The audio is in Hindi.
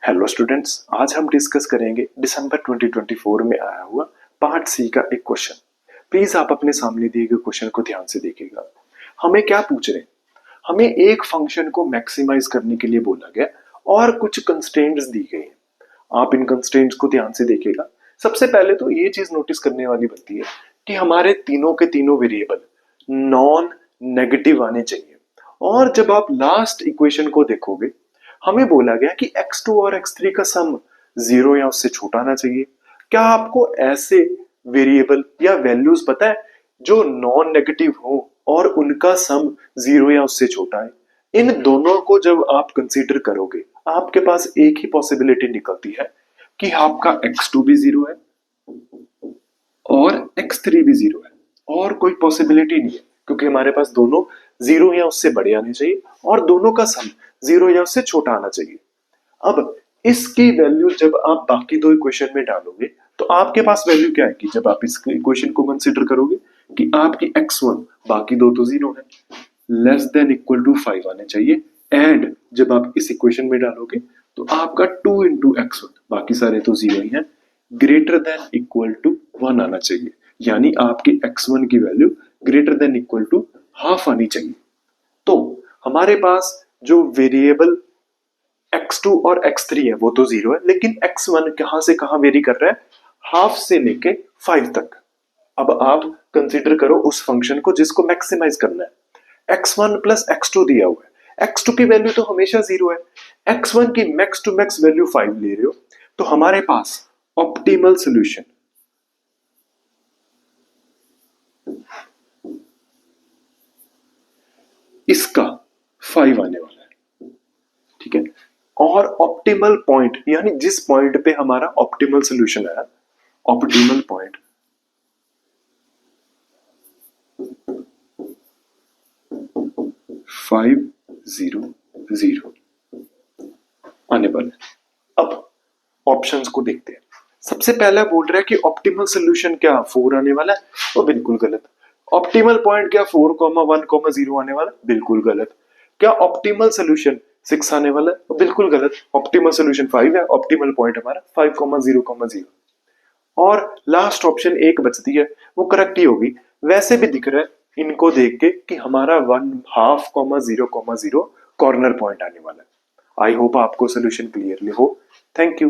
हेलो स्टूडेंट्स, आज हम डिस्कस करेंगे दिसंबर 2024 में आया हुआ पार्ट सी का एक क्वेश्चन। प्लीज आप अपने सामने दिए गए क्वेश्चन को ध्यान से देखिएगा। हमें क्या पूछ रहे हैं? हमें एक फंक्शन को मैक्सिमाइज करने के लिए बोला गया और कुछ कंस्ट्रेंट्स दी गई हैं। आप इन कंस्ट्रेंट्स को ध्यान से देखिएगा। सबसे पहले तो ये चीज नोटिस करने वाली बनती है कि हमारे तीनों के तीनों वेरिएबल नॉन नेगेटिव आने चाहिए। और जब आप लास्ट इक्वेशन को देखोगे, हमें बोला गया कि x2 और x3 का सम 0 या उससे छोटा आना चाहिए। क्या आपको ऐसे वेरिएबल या वैल्यूज पता है जो नॉन नेगेटिव हो और उनका सम 0 या उससे छोटा है? इन दोनों को जब आप कंसीडर करोगे, आपके पास एक ही पॉसिबिलिटी निकलती है कि आपका x2 भी 0 है और x3 भी 0 है, और कोई पॉसिबिलिटी नहीं है क्योंकि हमारे पास दोनों 0 या उससे बड़े आने चाहिए और दोनों का सम 0 या उससे छोटा आना चाहिए। अब इसकी वैल्यू जब आप बाकी दो इक्वेशन में डालोगे तो आपके पास वैल्यू क्या आएगी? जब आप इस इक्वेशन को कंसीडर करोगे कि आपकी x1 बाकी दो तो 0 है, लेस देन इक्वल टू 5 आने चाहिए। एंड जब आप इस इक्वेशन में डालोगे तो आपका 2 इंटू x1 बाकी सारे तो 0 ही है, ग्रेटर देन इक्वल टू 1 आना चाहिए। यानी आपकी x1 की value greater than equal to half आनी चाहिए। तो हमारे पास जो वेरिएबल x2 और x3 है वो तो 0 है, लेकिन x1 कहां से कहां वेरी कर रहा है? हाफ से लेके 5 तक। अब आप कंसीडर करो उस फंक्शन को जिसको मैक्सिमाइज करना है। x1 प्लस x2 दिया हुआ है, x2 की वैल्यू तो हमेशा 0 है, x1 की मैक्स टू मैक्स वैल्यू 5 ले रहे हो, तो हमारे पास ऑप्टिमल सोल्यूशन इसका 5 आने वाला है। ठीक है, और ऑप्टिमल पॉइंट यानी जिस पॉइंट पे हमारा ऑप्टिमल सोल्यूशन है, ऑप्टिमल पॉइंट 5 0 0 आने वाला है। अब ऑप्शंस को देखते हैं। सबसे पहला बोल रहा है कि ऑप्टिमल सोल्यूशन क्या 4 आने वाला है, वो बिल्कुल गलत। ऑप्टिमल पॉइंट क्या 4,1,0 आने वाला? बिल्कुल गलत। क्या ऑप्टिमल सोल्यूशन 6 आने वाला है? वो बिल्कुल गलत। ऑप्टिमल सोल्यूशन 5 है, ऑप्टिमल पॉइंट हमारा 5,0,0। और लास्ट ऑप्शन एक बचती है, वो करेक्ट ही होगी। वैसे भी दिख रहा है इनको देख के कि हमारा 1/2,0,0 कॉर्नर पॉइंट आने वाला है। आई होप आपको सोल्यूशन क्लियरली हो। Thank you.